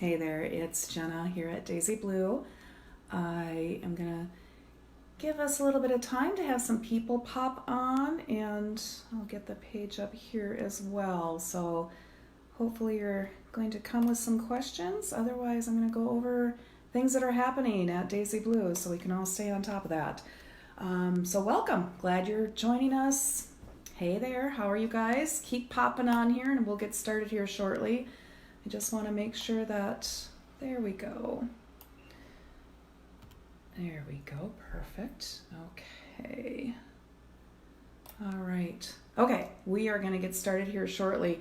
Hey there, it's Jenna here at Daisy Blue. I am going to give us a little bit of time to have some people pop on, and I'll get the page up here as well. So hopefully you're going to come with some questions. Otherwise, I'm going to go over things that are happening at Daisy Blue so we can all stay on top of that. So welcome. Glad you're joining us. Hey there, how are you guys? Keep popping on here and we'll get started here shortly. I just want to make sure that, there we go. There we go, perfect. Okay. All right. Okay, we are going to get started here shortly.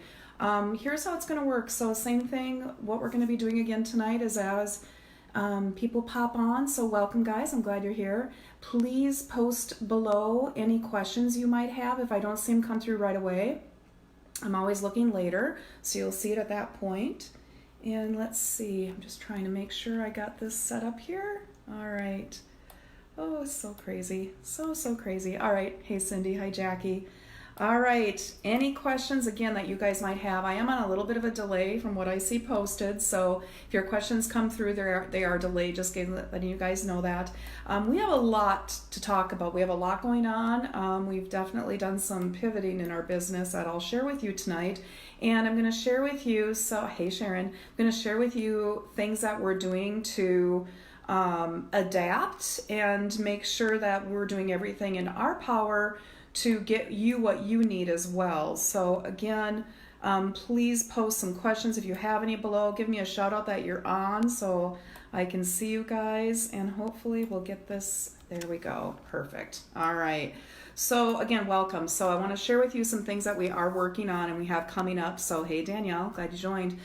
Here's how it's going to work. So same thing, what we're going to be doing again tonight is as people pop on. So welcome guys, I'm glad you're here. Please post below any questions you might have if I don't see them come through right away. I'm always looking later, so you'll see it at that point. And let's see, I'm just trying to make sure I got this set up here. All right. Oh, it's so crazy. So crazy. All right. Hey, Cindy. Hi, Jackie. All right. Any questions, again, that you guys might have? I am on a little bit of a delay from what I see posted, so if your questions come through, they are delayed, just letting you guys know that. We have a lot to talk about. We have a lot going on. We've definitely done some pivoting in our business that I'll share with you tonight. And I'm going to share with you, so hey, Sharon, I'm going to share with you things that we're doing to adapt and make sure that we're doing everything in our power to get you what you need as well. So again, please post some questions if you have any below. Give me a shout out that you're on so I can see you guys, and hopefully we'll get this. There we go. Perfect. All right. So again, welcome. So I want to share with you some things that we are working on and we have coming up. So hey, Danielle, glad you joined.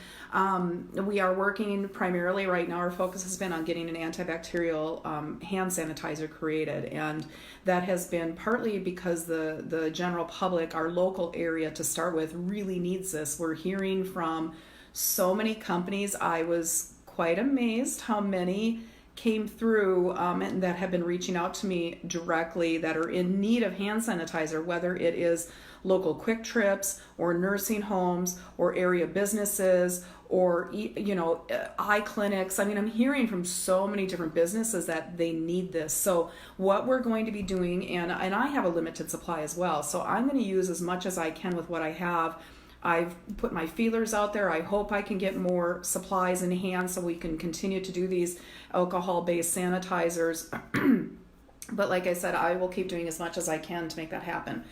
We are working primarily right now. Our focus has been on getting an antibacterial hand sanitizer created, and that has been partly because the general public, our local area to start with, really needs this. We're hearing from so many companies. I was quite amazed how many came through and that have been reaching out to me directly that are in need of hand sanitizer, whether it is local quick trips or nursing homes or area businesses or eye clinics. I mean, I'm hearing from so many different businesses that they need this. So what we're going to be doing, and I have a limited supply as well, so I'm going to use as much as I can with what I have. I've put my feelers out there. I hope I can get more supplies in hand so we can continue to do these alcohol-based sanitizers. But like I said, I will keep doing as much as I can to make that happen.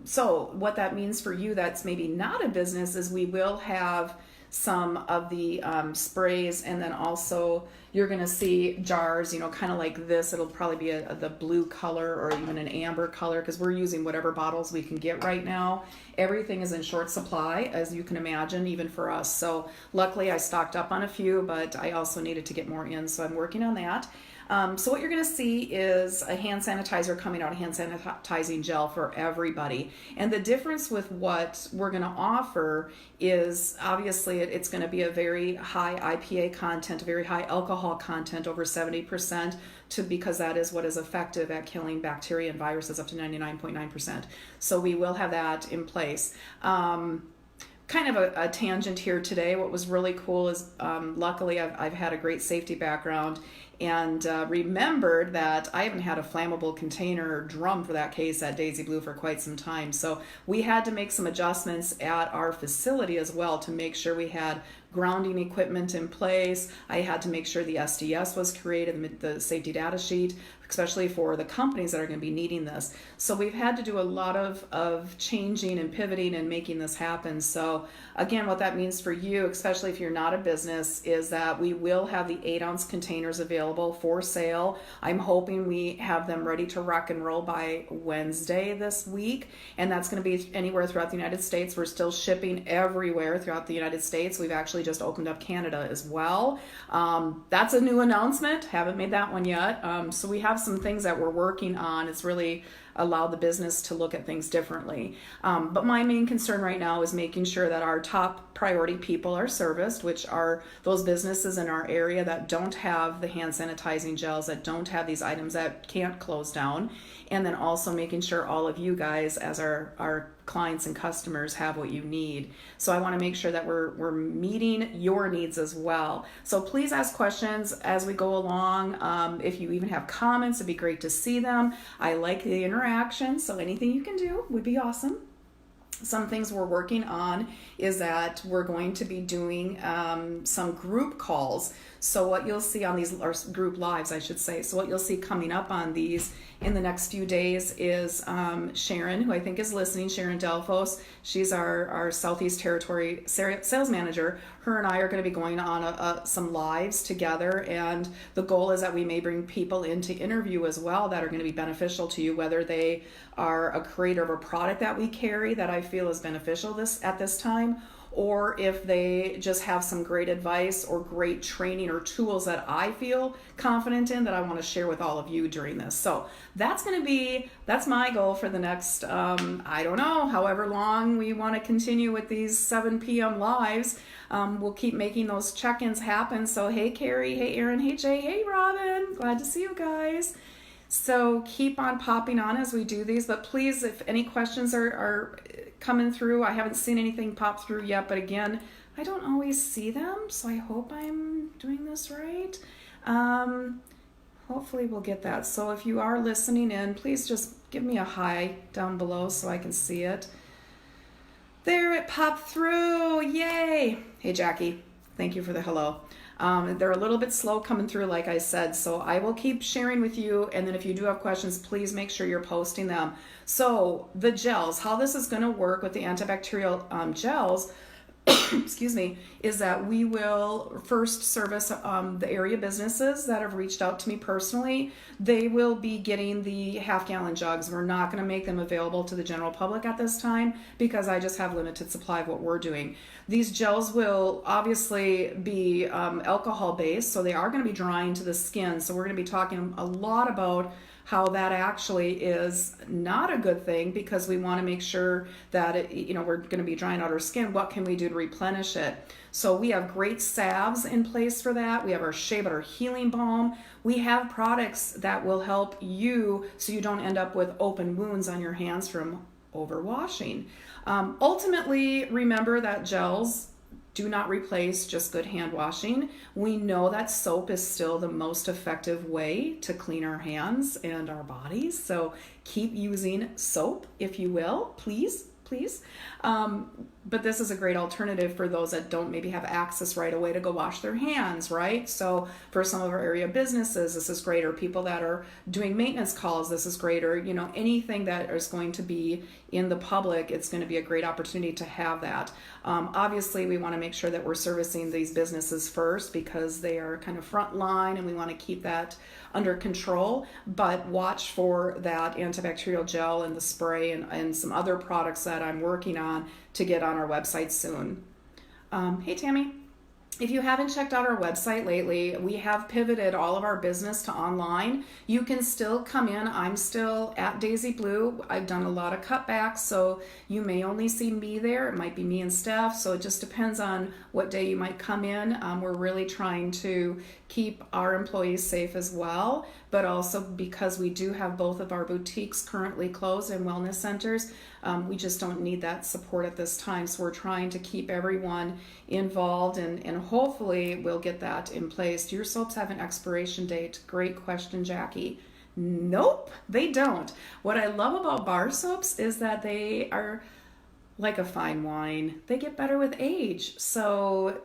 So what that means for you that's maybe not a business is we will have some of the sprays, and then also you're going to see jars, kind of like this. It'll probably be the blue color or even an amber color, because we're using whatever bottles we can get right now. Everything is in short supply, as you can imagine, even for us. So luckily I stocked up on a few, but I also needed to get more in, so I'm working on that. So what you're going to see is a hand sanitizer coming out, a hand sanitizing gel for everybody. And the difference with what we're going to offer is obviously it's going to be a very high IPA content, a very high alcohol content, over 70%, because that is what is effective at killing bacteria and viruses, up to 99.9%. So we will have that in place. Kind of a tangent here today. What was really cool is luckily I've had a great safety background, and remembered that I haven't had a flammable container or drum for that case at Daisy Blue for quite some time. So we had to make some adjustments at our facility as well to make sure we had grounding equipment in place. I had to make sure the SDS was created, the safety data sheet, especially for the companies that are going to be needing this. So we've had to do a lot of changing and pivoting and making this happen. So again, what that means for you, especially if you're not a business, is that we will have the 8-ounce containers available for sale. I'm hoping we have them ready to rock and roll by Wednesday this week, and that's going to be anywhere throughout the United States. We're still shipping everywhere throughout the United States. We've actually just opened up Canada as well. That's a new announcement. Haven't made that one yet. So we have some things that we're working on. It's really allowed the business to look at things differently. But my main concern right now is making sure that our top priority people are serviced, which are those businesses in our area that don't have the hand sanitizing gels, that don't have these items, that can't close down. And then also making sure all of you guys as our clients and customers have what you need. So I want to make sure that we're meeting your needs as well. So please ask questions as we go along. If you even have comments, it'd be great to see them. I like the interaction, so anything you can do would be awesome. Some things we're working on is that we're going to be doing some group calls. So what you'll see on these, or group lives, I should say. So what you'll see coming up on these in the next few days is Sharon, who I think is listening, Sharon Delphos. She's our Southeast Territory sales manager. Her and I are going to be going on some lives together, and the goal is that we may bring people in to interview as well that are going to be beneficial to you, whether they are a creator of a product that we carry that I feel is beneficial at this time, or if they just have some great advice or great training or tools that I feel confident in that I want to share with all of you during this. So that's my goal for the next, I don't know, however long we want to continue with these 7 p.m. lives. We'll keep making those check-ins happen. So hey, Carrie, hey, Aaron, hey, Jay, hey, Robin, glad to see you guys. So keep on popping on as we do these, but please, if any questions are coming through, I haven't seen anything pop through yet, but again, I don't always see them, so I hope I'm doing this right. Hopefully we'll get that. So if you are listening in, please just give me a hi down below so I can see it. There, it popped through, yay! Hey Jackie, thank you for the hello. They're a little bit slow coming through, like I said, so I will keep sharing with you, and then if you do have questions, please make sure you're posting them. So the gels, how this is going to work with the antibacterial gels, excuse me, is that we will first service the area businesses that have reached out to me personally. They will be getting the half-gallon jugs. We're not going to make them available to the general public at this time because I just have limited supply of what we're doing. These gels will obviously be alcohol-based, so they are going to be drying to the skin. So we're going to be talking a lot about how that actually is not a good thing, because we want to make sure that we're going to be drying out our skin. What can we do to replenish it? So we have great salves in place for that. We have our Shea Butter Healing Balm. We have products that will help you so you don't end up with open wounds on your hands from overwashing. Ultimately, remember that gels do not replace just good hand washing. We know that soap is still the most effective way to clean our hands and our bodies. So keep using soap, if you will, please. But this is a great alternative for those that don't maybe have access right away to go wash their hands, right? So for some of our area businesses, this is great. Or people that are doing maintenance calls, this is great. Or, anything that is going to be in the public, it's going to be a great opportunity to have that. Obviously, we want to make sure that we're servicing these businesses first because they are kind of front line and we want to keep that under control, but watch for that antibacterial gel and the spray and some other products that I'm working on to get on our website soon. Hey Tammy, if you haven't checked out our website lately, we have pivoted all of our business to online. You can still come in. I'm still at Daisy Blue. I've done a lot of cutbacks, so you may only see me there. It might be me and Steph, so it just depends on what day you might come in. We're really trying to keep our employees safe as well, but also because we do have both of our boutiques currently closed and wellness centers, we just don't need that support at this time. So we're trying to keep everyone involved and hopefully we'll get that in place. Do your soaps have an expiration date? Great question, Jackie. Nope, they don't. What I love about bar soaps is that they are like a fine wine. They get better with age. So,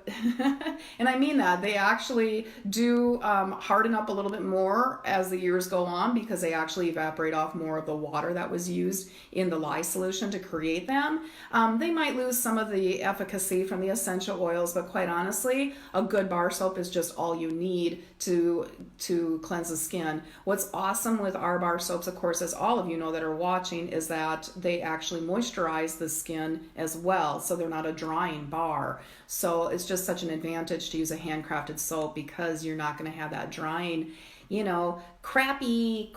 and I mean that, they actually do harden up a little bit more as the years go on because they actually evaporate off more of the water that was used in the lye solution to create them. They might lose some of the efficacy from the essential oils, but quite honestly, a good bar soap is just all you need to cleanse the skin. What's awesome with our bar soaps, of course, as all of you know that are watching, is that they actually moisturize the skin as well, so they're not a drying bar. So it's just such an advantage to use a handcrafted soap because you're not going to have that drying, cracky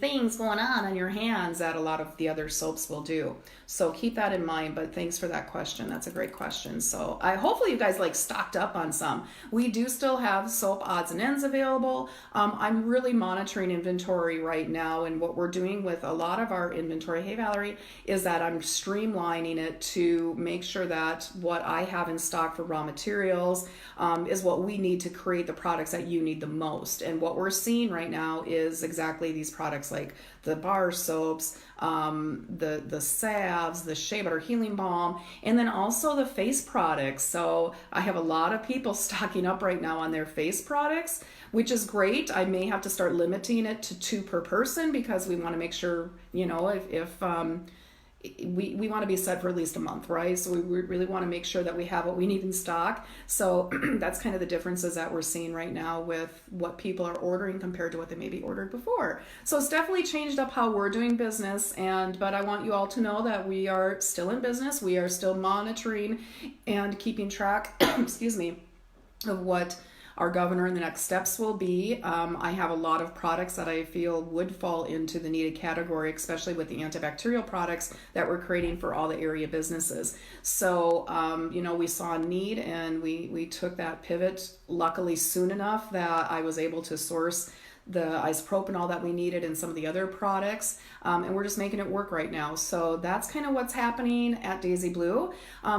things going on your hands that a lot of the other soaps will do. So keep that in mind, but thanks for that question. That's a great question. So hopefully you guys like stocked up on some. We do still have soap odds and ends available. I'm really monitoring inventory right now, and what we're doing with a lot of our inventory, hey Valerie, is that I'm streamlining it to make sure that what I have in stock for raw materials is what we need to create the products that you need the most. And what we're seeing right now is exactly these products, like the bar soaps, the salves, the shea butter healing balm, and then also the face products. So I have a lot of people stocking up right now on their face products, which is great. I may have to start limiting it to 2 per person, because we want to make sure, you know, if we want to be set for at least a month, right? So we really want to make sure that we have what we need in stock. So that's kind of the differences that we're seeing right now with what people are ordering compared to what they maybe ordered before. So it's definitely changed up how we're doing business, but I want you all to know that we are still in business. We are still monitoring and keeping track, excuse me, of what our governor and the next steps will be. I have a lot of products that I feel would fall into the needed category, especially with the antibacterial products that we're creating for all the area businesses. So, you know, we saw a need, and we took that pivot luckily soon enough that I was able to source the isopropanol that we needed and some of the other products, and we're just making it work right now. So that's kind of what's happening at Daisy Blue.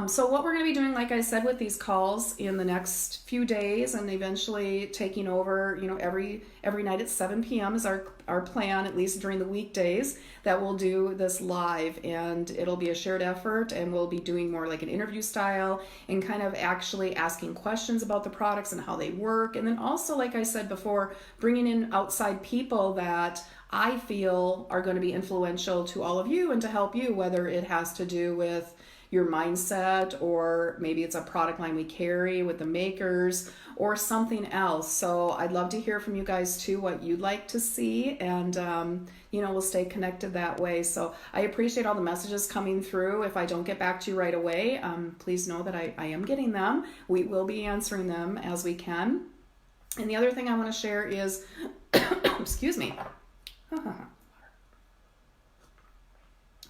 So what we're going to be doing, like I said, with these calls in the next few days, and eventually taking over, you know, every night at 7 p.m. is our plan, at least during the weekdays, that we'll do this live, and it'll be a shared effort, and we'll be doing more like an interview style and kind of actually asking questions about the products and how they work. And then also, like I said before, bringing in outside people that I feel are going to be influential to all of you and to help you, whether it has to do with your mindset, or maybe it's a product line we carry with the makers, or something else. So I'd love to hear from you guys too, what you'd like to see, and you know, we'll stay connected that way. So I appreciate all the messages coming through. If I don't get back to you right away, please know that I am getting them. We will be answering them as we can. And the other thing I want to share is, excuse me,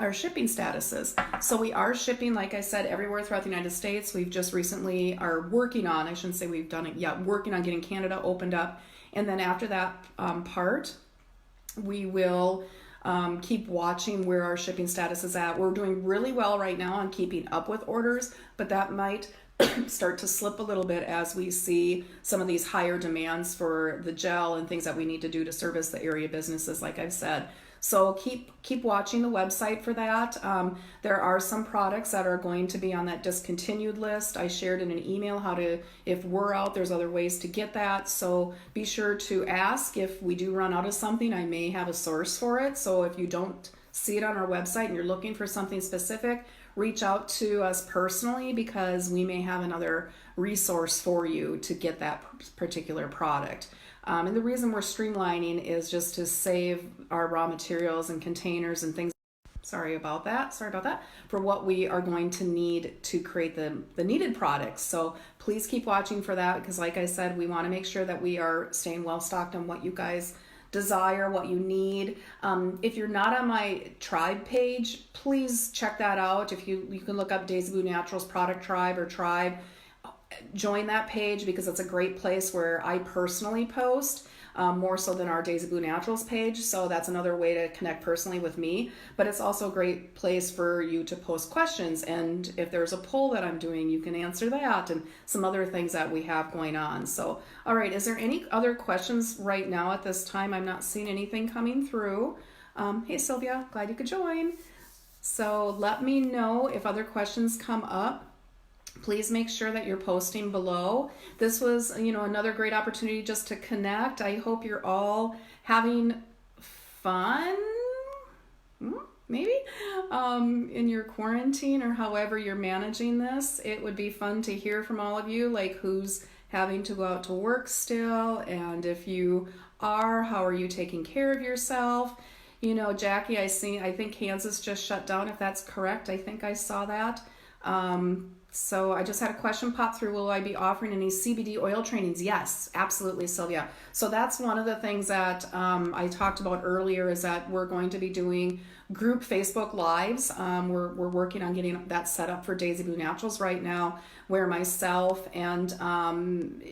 our shipping statuses. So we are shipping, like I said, everywhere throughout the United States. We've just recently are working on, I shouldn't say we've done it yet, working on getting Canada opened up. And then after that part, we will keep watching where our shipping status is at. We're doing really well right now on keeping up with orders, but that might start to slip a little bit as we see some of these higher demands for the gel and things that we need to do to service the area businesses, like I've said. So keep watching the website for that. There are some products that are going to be on that discontinued list. I shared in an email how to, if we're out, there's other ways to get that. So be sure to ask if we do run out of something. I may have a source for it. So if you don't see it on our website and you're looking for something specific, reach out to us personally, because we may have another resource for you to get that particular product. And the reason we're streamlining is just to save our raw materials and containers and things. Sorry about that, for what we are going to need to create the needed products. So please keep watching for that, because like I said, we want to make sure that we are staying well stocked on what you guys desire, what you need. If you're not on my tribe page, please check that out. If you can look up Daisy Blue Naturals Product Tribe or Tribe, join that page, because it's a great place where I personally post more so than our Daisy Blue Naturals page. So that's another way to connect personally with me, but it's also a great place for you to post questions. And if there's a poll that I'm doing, you can answer that, and some other things that we have going on. So, all right, is there any other questions right now at this time? I'm not seeing anything coming through. Hey Sylvia, glad you could join. So let me know if other questions come up. Please make sure that you're posting below. This was, another great opportunity just to connect. I hope you're all having fun, maybe, in your quarantine, or however you're managing this. It would be fun to hear from all of you, like who's having to go out to work still, and if you are, how are you taking care of yourself? Jackie, I think Kansas just shut down, if that's correct. I think I saw that. So I just had a question pop through. Will I be offering any CBD oil trainings? Yes, absolutely, Sylvia. So that's one of the things that I talked about earlier, is that we're going to be doing group Facebook Lives. We're working on getting that set up for Daisy Blue Naturals right now, where myself and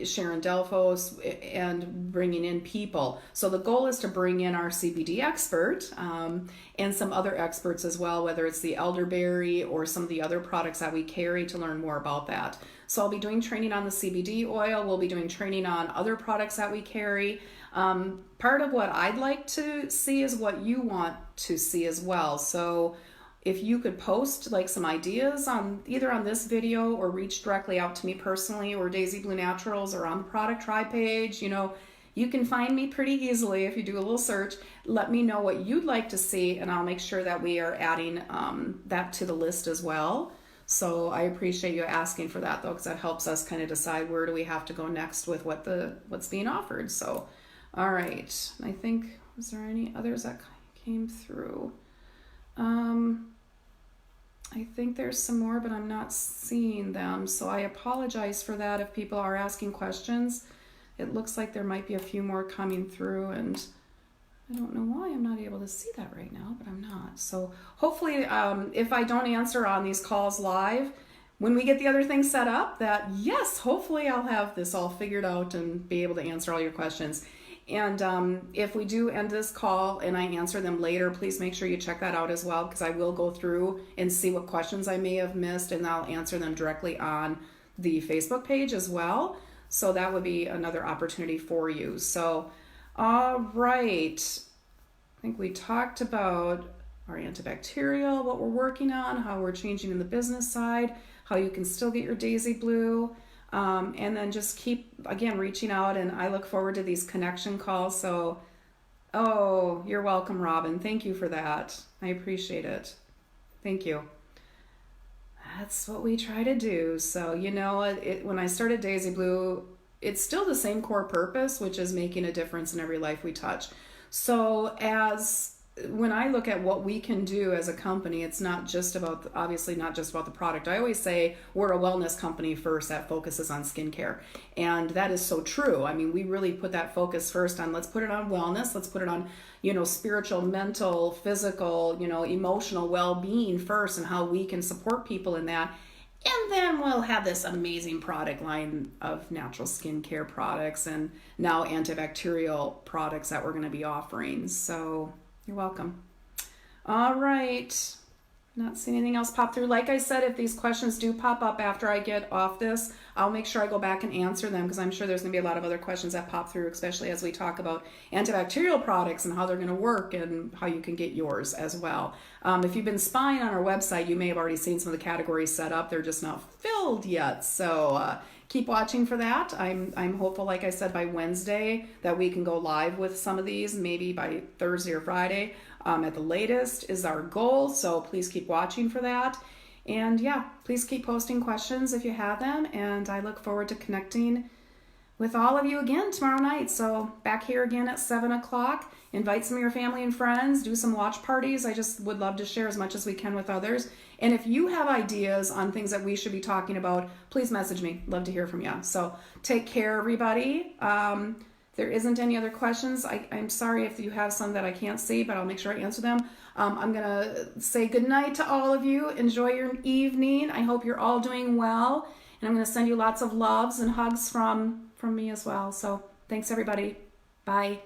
Sharon Delphos and bringing in people. So the goal is to bring in our CBD expert and some other experts as well, whether it's the elderberry or some of the other products that we carry, to learn more about that. So I'll be doing training on the CBD oil. We'll be doing training on other products that we carry. Part of what I'd like to see is what you want to see as well. So if you could post like some ideas on either on this video, or reach directly out to me personally, or Daisy Blue Naturals, or on the Product Tribe page, you can find me pretty easily if you do a little search. Let me know what you'd like to see, and I'll make sure that we are adding that to the list as well. So I appreciate you asking for that, though, because that helps us kind of decide where do we have to go next with what's being offered. So, all right. I think, was there any others that came through? I think there's some more, but I'm not seeing them. So I apologize for that if people are asking questions. It looks like there might be a few more coming through, and I don't know why I'm not able to see that right now, but I'm not. So hopefully, if I don't answer on these calls live, when we get the other things set up, that yes, hopefully I'll have this all figured out and be able to answer all your questions. And if we do end this call and I answer them later, please make sure you check that out as well, because I will go through and see what questions I may have missed, and I'll answer them directly on the Facebook page as well. So that would be another opportunity for you. So, all right. I think we talked about our antibacterial, what we're working on, how we're changing in the business side, how you can still get your Daisy Blue. And then just keep, again, reaching out, and I look forward to these connection calls. So, oh, you're welcome, Robin. Thank you for that. I appreciate it. Thank you. That's what we try to do. So, when I started Daisy Blue, it's still the same core purpose, which is making a difference in every life we touch. So when I look at what we can do as a company, it's not just about, obviously not just about the product. I always say we're a wellness company first that focuses on skincare. And that is so true. I mean, we really put that focus first on, let's put it on wellness. Let's put it on, spiritual, mental, physical, emotional well-being first, and how we can support people in that. And then we'll have this amazing product line of natural skincare products and now antibacterial products that we're going to be offering. So you're welcome. All right. Not seeing anything else pop through. Like I said, if these questions do pop up after I get off this, I'll make sure I go back and answer them, because I'm sure there's going to be a lot of other questions that pop through, especially as we talk about antibacterial products and how they're going to work and how you can get yours as well. If you've been spying on our website, you may have already seen some of the categories set up. They're just not filled yet. So keep watching for that. I'm hopeful, like I said, by Wednesday that we can go live with some of these, maybe by Thursday or Friday. At the latest is our goal, so please keep watching for that. And yeah, please keep posting questions if you have them, and I look forward to connecting with all of you again tomorrow night. So back here again at 7 o'clock. Invite some of your family and friends, do some watch parties. I just would love to share as much as we can with others. And if you have ideas on things that we should be talking about, please message me. Love to hear from you. So take care, everybody. There isn't any other questions. I'm sorry if you have some that I can't see, but I'll make sure I answer them. I'm going to say good night to all of you. Enjoy your evening. I hope you're all doing well. And I'm going to send you lots of loves and hugs from me as well. So thanks, everybody. Bye.